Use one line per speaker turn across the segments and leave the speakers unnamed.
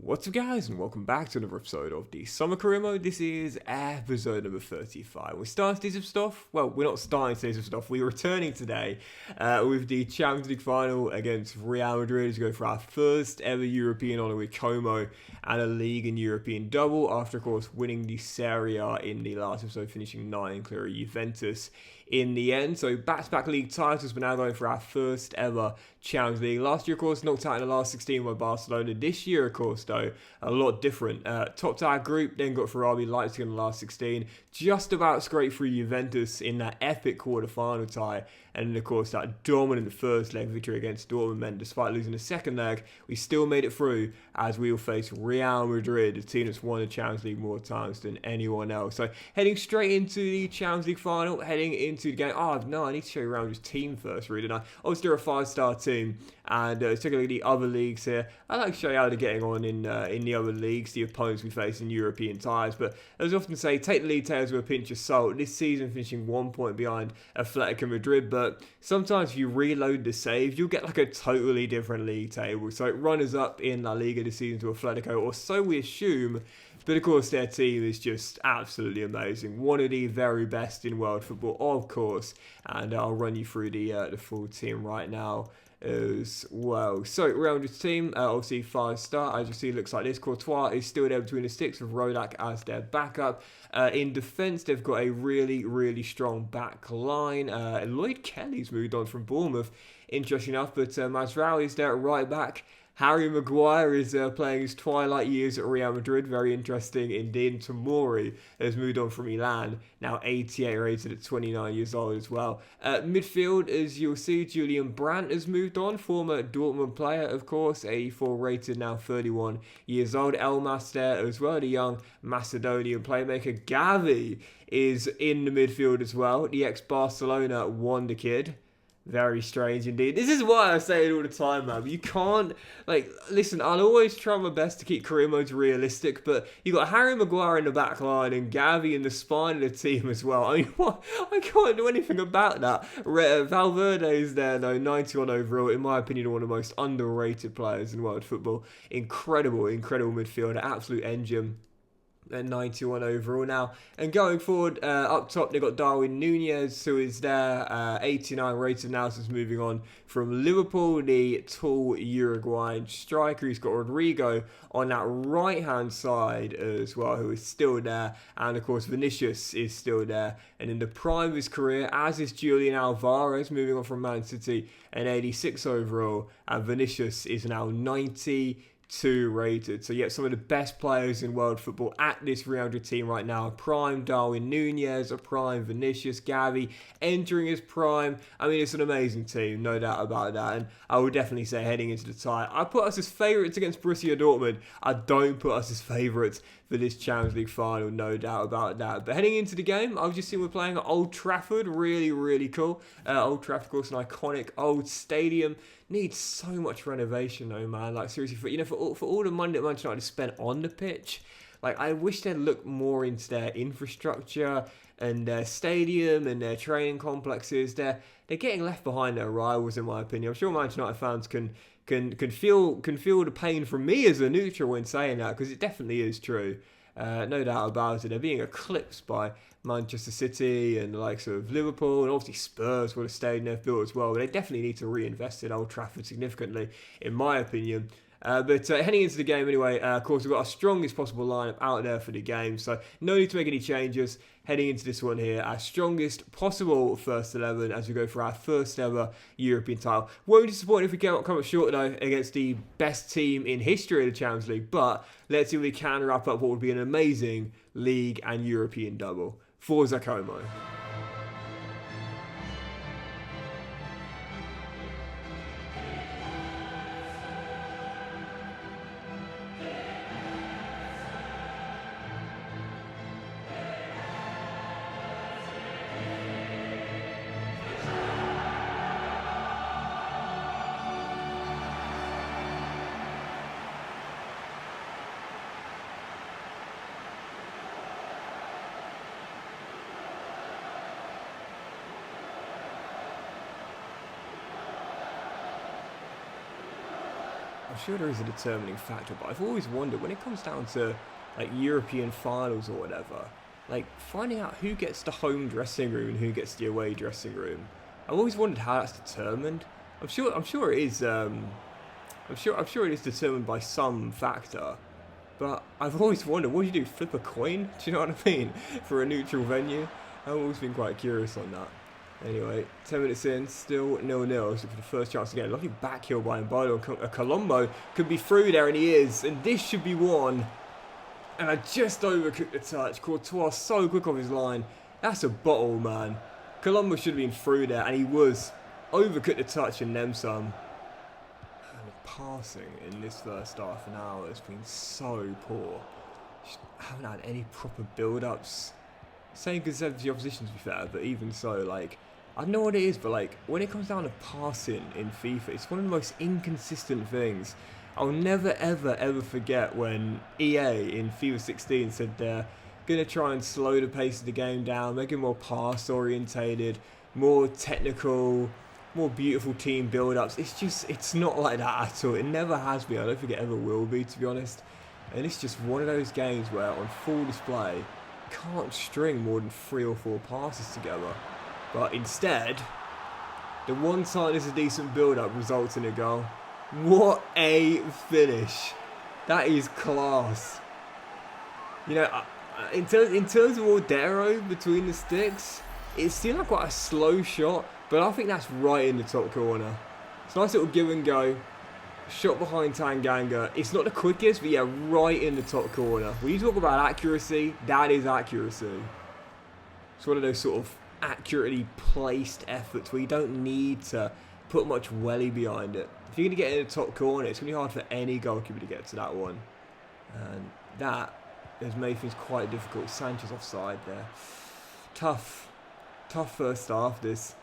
What's up guys, and welcome back to another episode of the Summer Career Mode. This is episode number 35. We're starting to do some stuff. Well, we're not starting to do some stuff. We're returning today with the Champions League final against Real Madrid as we go for our first ever European honour with Como and a league and European double after, of course, winning the Serie A in the last episode, finishing 9 clear of Juventus in the end. So back-to-back league titles. We're now going for our first ever Champions League. Last year, of course, knocked out in the last 16 by Barcelona. This year, of course, though, a lot different. Topped our group, then got Ferrari Leipzig in the last 16. Just about scraped through Juventus in that epic quarter-final tie. And then, of course, that dominant first leg victory against Dortmund meant despite losing the second leg, we still made it through as we will face Real Madrid, a team that's won the Champions League more times than anyone else. So heading straight into the Champions League final, heading into the game. Oh, no, I need to show you around this team first, really, don't I? Obviously, they're a 5-star team. And particularly the other leagues here, I like to show you how they're getting on in the other leagues, the opponents we face in European ties. But as I often say, take the league tables with a pinch of salt. This season finishing 1 point behind Atletico Madrid, but sometimes if you reload the saves, you'll get like a totally different league table. So runners up in La Liga this season to Atletico, or so we assume. But of course, their team is just absolutely amazing. One of the very best in world football, of course. And I'll run you through the full team right now as well. So Real Madrid's team, obviously 5-star. As you see, it looks like this. Courtois is still there between the sticks with Rodak as their backup. In defence, they've got a really strong back line. Lloyd Kelly's moved on from Bournemouth, interesting enough, but Masraoui is there at right back. Harry Maguire is playing his twilight years at Real Madrid. Very interesting indeed. Tomori has moved on from Milan, now 88 rated at 29 years old as well. Midfield, as you'll see, Julian Brandt has moved on. Former Dortmund player, of course, 84 rated, now 31 years old. Elmas there as well, the young Macedonian playmaker. Gavi is in the midfield as well, the ex-Barcelona wonder kid. Very strange indeed. This is why I say it all the time, man. You can't, listen, I'll always try my best to keep career modes realistic, but you got Harry Maguire in the back line and Gavi in the spine of the team as well. I mean, what? I can't do anything about that. Valverde is there, though, 91 overall. In my opinion, one of the most underrated players in world football. Incredible midfielder, absolute engine. At 91 overall now. And going forward, up top, they've got Darwin Nunez, who is there, 89 rated now, since moving on from Liverpool, the tall Uruguayan striker. He's got Rodrigo on that right-hand side as well, who is still there. And, of course, Vinicius is still there. And in the prime of his career, as is Julian Alvarez, moving on from Man City, an 86 overall. And Vinicius is now 92 rated. So yeah, some of the best players in world football at this Real Madrid team right now. A prime Darwin Nunez, a prime Vinicius, Gavi entering his prime. I mean, it's an amazing team, no doubt about that. And I would definitely say heading into the tie, I put us as favourites against Borussia Dortmund. I don't put us as favourites for this Champions League final, no doubt about that. But heading into the game, I've just seen we're playing at Old Trafford. Really cool. Old Trafford, of course, an iconic old stadium. Needs so much renovation though, man. Like, seriously, for all the money that Manchester United spent on the pitch, like, I wish they'd look more into their infrastructure and their stadium and their training complexes. They're getting left behind their rivals, in my opinion. I'm sure Manchester United fans can feel the pain from me as a neutral when saying that, because it definitely is true. No doubt about it. They're being eclipsed by Manchester City and the likes of Liverpool, and obviously Spurs, what a stadium they've built as well. But they definitely need to reinvest in Old Trafford significantly, in my opinion. But heading into the game anyway, of course, we've got our strongest possible lineup out there for the game, so no need to make any changes. Heading into this one here, our strongest possible first 11 as we go for our first ever European title. Won't be disappointed if we come up short though against the best team in history of the Champions League, but let's see if we can wrap up what would be an amazing league and European double. Forza Como. sure there is a determining factor, but I've always wondered when it comes down to like European finals or whatever, like finding out who gets the home dressing room and who gets the away dressing room. I've always wondered how that's determined. I'm sure it is. I'm sure it is determined by some factor. But I've always wondered, what do you do? Flip a coin? Do you know what I mean? For a neutral venue? I've always been quite curious on that. Anyway, 10 minutes in, still 0-0. So for the first chance again, lovely back heel by Mbolo. A Colombo could be through there, and he is. And this should be one. And I just overcooked the touch. Courtois so quick off his line. That's a bottle, man. Colombo should have been through there, and he was. Overcooked the touch and then some. And the passing in this first half an hour has been so poor. Just haven't had any proper build-ups. Same concept as the opposition, to be fair, but even so, like, I don't know what it is, but like, when it comes down to passing in FIFA, it's one of the most inconsistent things. I'll never, ever forget when EA in FIFA 16 said they're going to try and slow the pace of the game down, make it more pass-orientated, more technical, more beautiful team build-ups. It's not like that at all. It never has been. I don't think it ever will be, to be honest. And it's just one of those games where, on full display, can't string more than 3 or 4 passes together. But instead, the one time there's a decent build-up results in a goal. What a finish. That is class. You know, in terms of Ordero between the sticks, it seemed like quite a slow shot, but I think that's right in the top corner. It's a nice little give and go. Shot behind Tanganga. It's not the quickest, but yeah, right in the top corner. When you talk about accuracy, that is accuracy. It's one of those sort of accurately placed efforts where you don't need to put much welly behind it. If you're going to get in the top corner, it's going to be hard for any goalkeeper to get to that one. And that has made things quite difficult. Sanchez offside there. Tough first half this.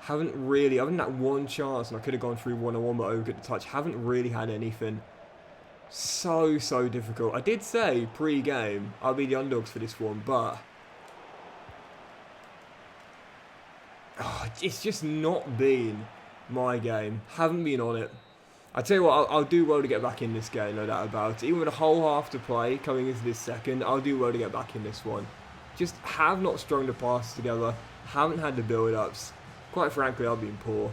Other than that one chance, and I could have gone through 1-on-1, but over at the touch, haven't really had anything. So difficult. I did say pre-game I'll be the underdogs for this one, but it's just not been my game. Haven't been on it. I tell you what, I'll do well to get back in this game, no doubt about it. Even with a whole half to play coming into this second, I'll do well to get back in this one. Just have not strung the passes together. Haven't had the build-ups. Quite frankly, I've been poor.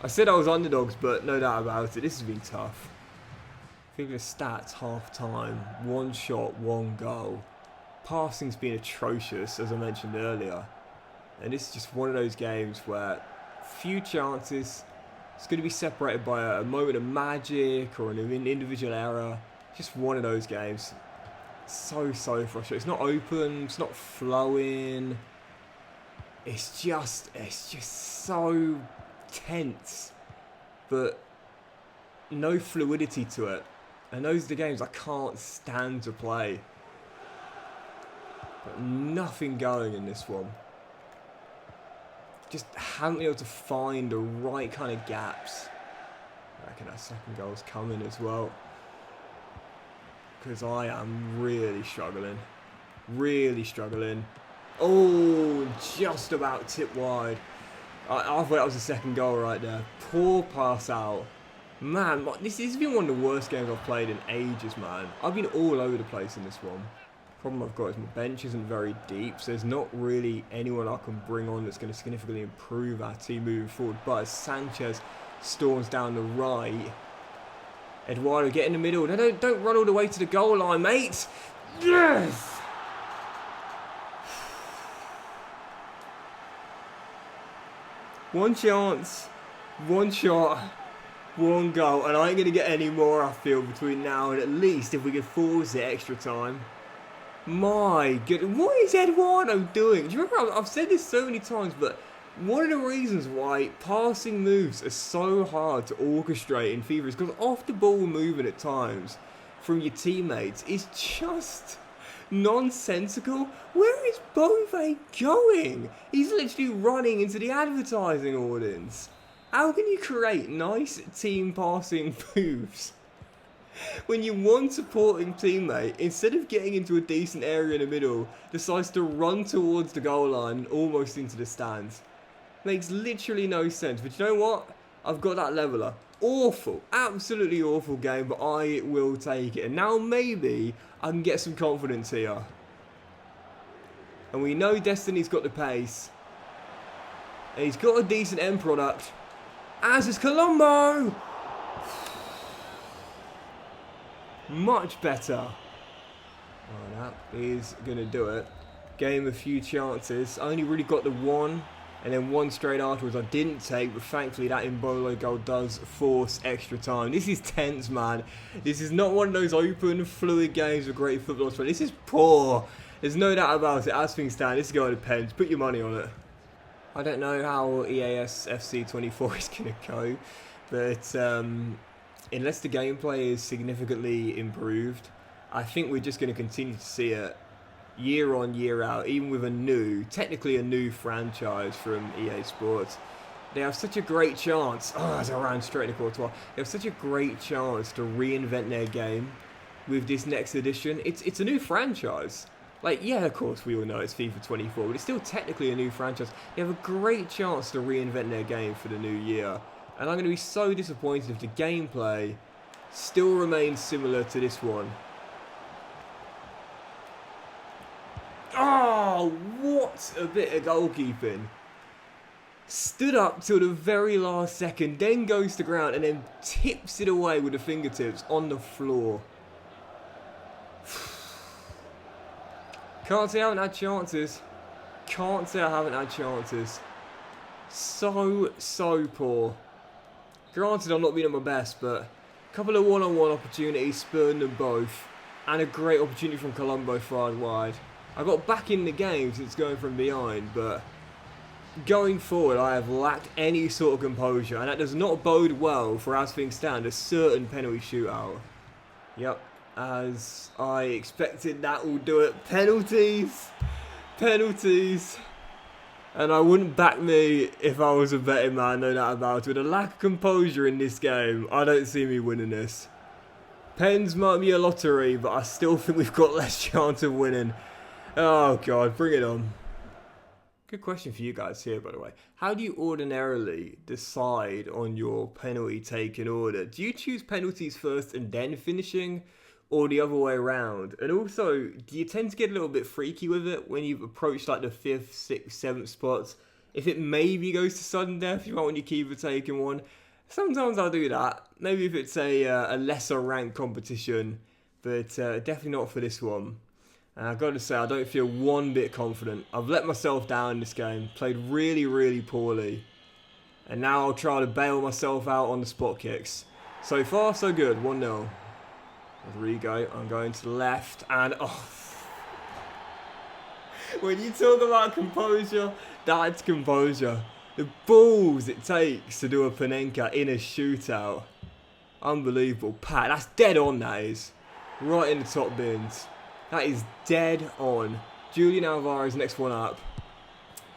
I said I was underdogs, but no doubt about it. This has been tough. I think the stats half-time. 1 shot, 1 goal. Passing's been atrocious, as I mentioned earlier. And this is just one of those games where few chances. It's going to be separated by a moment of magic or an individual error. Just one of those games. So frustrating. It's not open. It's not flowing. It's just so tense, but no fluidity to it. And those are the games I can't stand to play. But nothing going in this one. Just haven't been able to find the right kind of gaps. I reckon that second goal's coming as well. Because I am really struggling. Oh, just about tip wide. I thought that was the second goal right there. Poor pass out. Man, this has been one of the worst games I've played in ages, man. I've been all over the place in this one. Problem I've got is my bench isn't very deep, so there's not really anyone I can bring on that's going to significantly improve our team moving forward. But as Sanchez storms down the right, Eduardo, get in the middle. No, don't run all the way to the goal line, mate. Yes! One chance, 1 shot, 1 goal, and I ain't going to get any more, I feel, between now and at least if we can force it extra time. My goodness, what is Eduardo doing? Do you remember, I've said this so many times, but one of the reasons why passing moves are so hard to orchestrate in FIFA is because off the ball movement at times from your teammates is just nonsensical. Where is Bove going? He's literally running into the advertising audience. How can you create nice team passing moves when your one supporting teammate, instead of getting into a decent area in the middle, decides to run towards the goal line and almost into the stands? Makes literally no sense. But you know what? I've got that leveler. awful, absolutely awful game, but I will take it. And now maybe I can get some confidence here. And we know Destiny's got the pace. And he's got a decent end product. As is Colombo! Much better. Oh, that is going to do it. Gave him a few chances. I only really got the one. And then one straight afterwards I didn't take. But thankfully that Imbolo goal does force extra time. This is tense, man. This is not one of those open, fluid games with great football. But this is poor. There's no doubt about it. As things stand, this is going to Pens. Put your money on it. I don't know how EAS FC 24 is going to go. But unless the gameplay is significantly improved, I think we're just going to continue to see it year on, year out, even with technically a new franchise from EA Sports. They have such a great chance. Oh, as I ran straight into Courtois. They have such a great chance to reinvent their game with this next edition. It's a new franchise. Like, yeah, of course, we all know it's FIFA 24, but it's still technically a new franchise. They have a great chance to reinvent their game for the new year. And I'm going to be so disappointed if the gameplay still remains similar to this one. Oh, what a bit of goalkeeping. Stood up till the very last second, then goes to ground and then tips it away with the fingertips on the floor. Can't say I haven't had chances. Can't say I haven't had chances. So poor. Granted, I'm not being at my best, but a couple of one-on-one opportunities, spurned them both. And a great opportunity from Colombo far wide. I got back in the game since going from behind, but going forward I have lacked any sort of composure, and that does not bode well for, as things stand, a certain penalty shootout. Yep, as I expected, that will do it. Penalties! Penalties! And I wouldn't back me if I was a betting man, no doubt about it. With a lack of composure in this game, I don't see me winning this. Pens might be a lottery, but I still think we've got less chance of winning. Oh God, bring it on. Good question for you guys here, by the way. How do you ordinarily decide on your penalty taking order? Do you choose penalties first and then finishing, or the other way around? And also, do you tend to get a little bit freaky with it when you've approached like the 5th, 6th, 7th spots? If it maybe goes to sudden death, you might want your keeper taking one. Sometimes I'll do that. Maybe if it's a lesser ranked competition, but definitely not for this one. And I've got to say, I don't feel one bit confident. I've let myself down in this game. Played really, really poorly. And now I'll try to bail myself out on the spot kicks. So far, so good. 1-0. Rodrigo, I'm going to the left. And, oh. When you talk about composure, that's composure. The balls it takes to do a Panenka in a shootout. Unbelievable. Pat, that's dead on, that is. Right in the top bins. That is dead on. Julian Alvarez, next one up.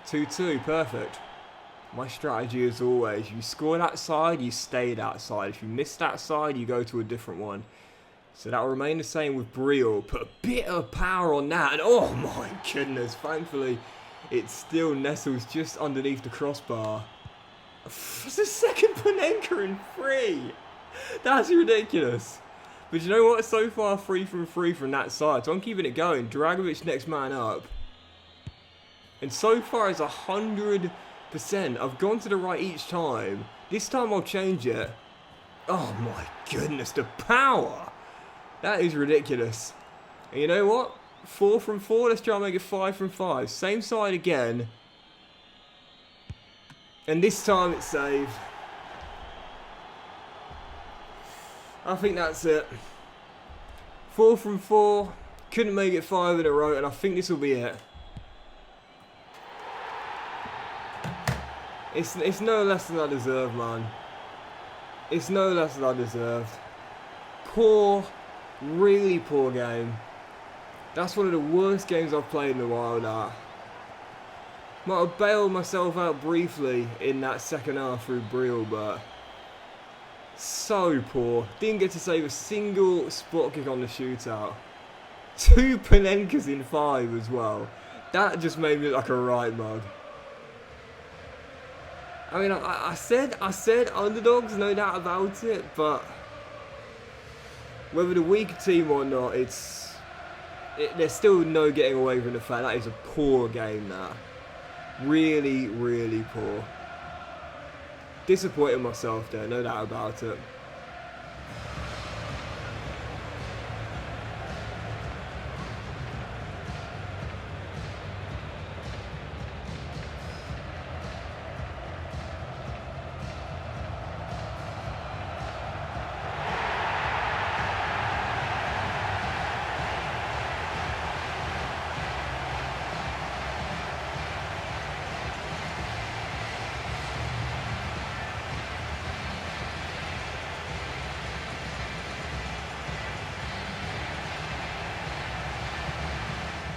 2-2, perfect. My strategy as always, you score that side, you stay that side. If you miss that side, you go to a different one. So that will remain the same with Briel. Put a bit of power on that, and oh my goodness, thankfully it still nestles just underneath the crossbar. It's the second Panenka in 3. That's ridiculous. But you know what? So far, 3 from 3 from that side. So I'm keeping it going. Dragovic next man up. And so far, it's 100%. I've gone to the right each time. This time, I'll change it. Oh my goodness, the power. That is ridiculous. And you know what? 4 from 4. Let's try and make it 5 from 5. Same side again. And this time, it's saved. I think that's it. 4 from 4. Couldn't make it 5 in a row, and I think this will be it. It's no less than I deserve, man. It's no less than I deserved. Poor, really poor game. That's one of the worst games I've played in a while now. Might have bailed myself out briefly in that second half through Briel, but so poor. Didn't get to save a single spot kick on the shootout. 2 Panenkas in 5 as well. That just made me look like a right mug. I mean, I said underdogs, no doubt about it, but whether the weaker team or not, there's still no getting away from the fact that is a poor game now. Really, really poor. Disappointed myself there, no doubt about it.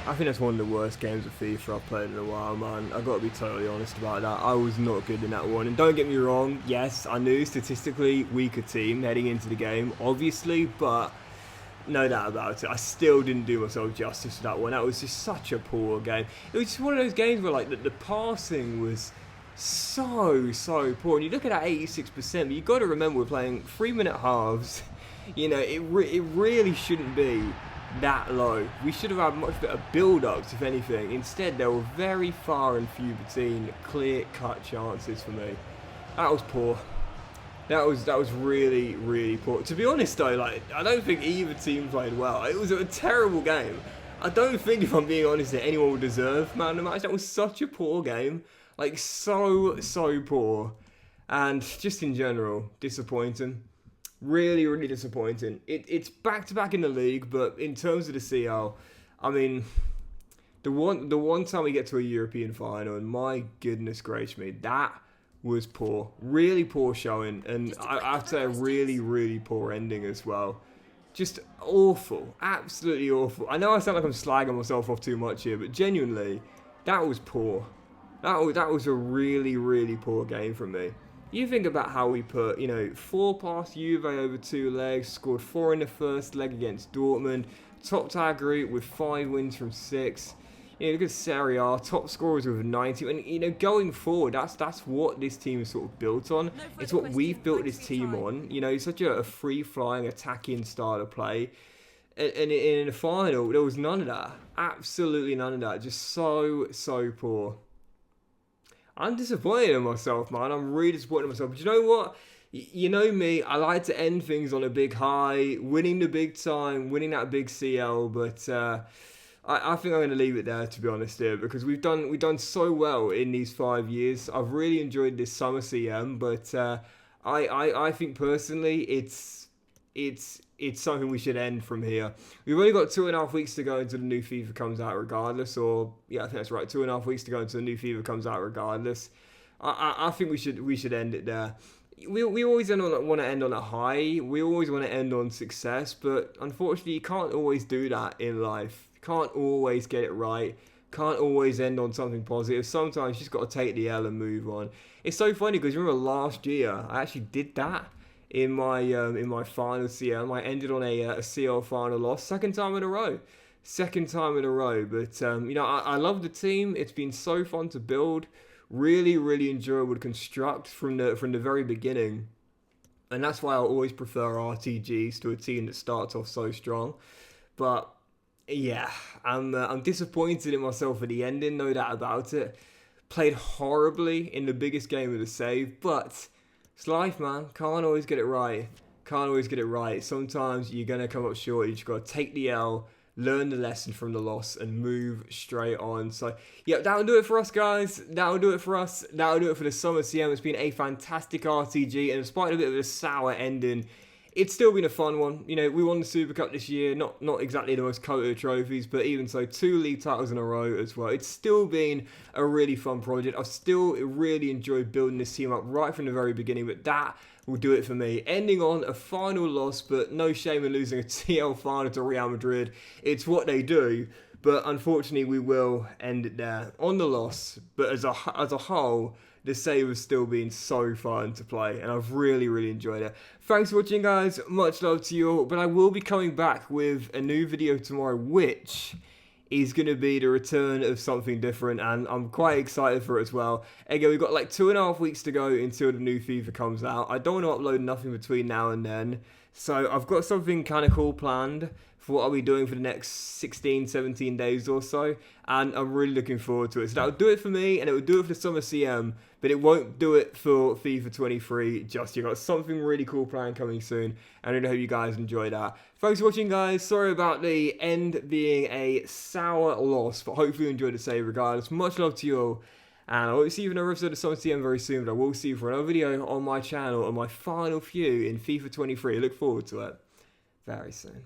I think that's one of the worst games of FIFA I've played in a while, man. I've got to be totally honest about that. I was not good in that one. And don't get me wrong, yes, I knew statistically weaker team heading into the game, obviously, but no doubt about it. I still didn't do myself justice to that one. That was just such a poor game. It was just one of those games where like the passing was so poor. And you look at that 86%, but you've got to remember we're playing 3-minute halves. You know, it really shouldn't be that low. We should have had much better build-ups, if anything. Instead, there were very far and few between clear-cut chances for me. That was poor. That was really poor. To be honest though, like I don't think either team played well. It was a terrible game. I don't think, if I'm being honest, that anyone would deserve man of the match. That was such a poor game. Like so poor. And just in general, disappointing. Really disappointing. It's back-to-back in the league, but in terms of the CL, I mean, the one time we get to a European final, and my goodness gracious me, that was poor. Really poor showing, and I have to say a really poor ending as well. Just awful. Absolutely awful. I know I sound like I'm slagging myself off too much here, but genuinely, that was poor. That was a really poor game from me. You think about how we put, 4 past Juve over 2 legs, scored 4 in the first leg against Dortmund, topped our group with 5 wins from 6. Look at Serie A, top scorers with 90. And, going forward, that's what this team is sort of built on. It's what we've built this team on. Such a free-flying, attacking style of play. And in the final, there was none of that. Absolutely none of that. Just so poor. I'm disappointed in myself, man. I'm really disappointed in myself. But you know what? You know me. I like to end things on a big high, winning the big time, winning that big CL. But I think I'm going to leave it there, to be honest, here, because we've done so well in these 5 years. I've really enjoyed this summer CM, but I think personally it's something we should end from here. We've only got 2.5 weeks to go until the new FIFA comes out regardless, or yeah, I think that's right, 2.5 weeks to go until the new FIFA comes out regardless. I think we should end it there. We always want to end on a high. We always want to end on success, but unfortunately you can't always do that in life. You can't always get it right. Can't always end on something positive. Sometimes you just got to take the L and move on. It's so funny because remember last year I actually did that. In my final CM, I ended on a CL final loss, second time in a row. But I love the team. It's been so fun to build, really enjoyable to construct from the very beginning, and that's why I always prefer RTGs to a team that starts off so strong. But yeah, I'm disappointed in myself at the ending, no doubt about it. Played horribly in the biggest game of the save, but it's life, man. Can't always get it right. Sometimes you're going to come up short. You just got to take the L, learn the lesson from the loss, and move straight on. So, yeah, that'll do it for us, guys. That'll do it for us. That'll do it for the Summer CM. It's been a fantastic RTG, and despite a bit of a sour ending, it's still been a fun one. We won the Super Cup this year. Not exactly the most coveted trophies, but even so, 2 league titles in a row as well. It's still been a really fun project. I've still really enjoyed building this team up right from the very beginning, but that will do it for me. Ending on a final loss, but no shame in losing a TL final to Real Madrid. It's what they do, but unfortunately we will end it there on the loss. But as a whole, the save has still been so fun to play, and I've really enjoyed it. Thanks for watching, guys. Much love to you all, but I will be coming back with a new video tomorrow, which is going to be the return of something different, and I'm quite excited for it as well. Again, we've got like 2.5 weeks to go until the new FIFA comes out. I don't want to upload nothing between now and then, so I've got something kind of cool planned for what I'll be doing for the next 16, 17 days or so, and I'm really looking forward to it. So that'll do it for me, and it will do it for the Summer CM, but it won't do it for FIFA 23 just yet. I've got something really cool planned coming soon, and I really hope you guys enjoy that. Thanks for watching, guys. Sorry about the end being a sour loss, but hopefully you enjoyed the save regardless. Much love to you all, and I won't see you in another episode of Summer CM very soon, but I will see you for another video on my channel on my final few in FIFA 23. I look forward to it very soon.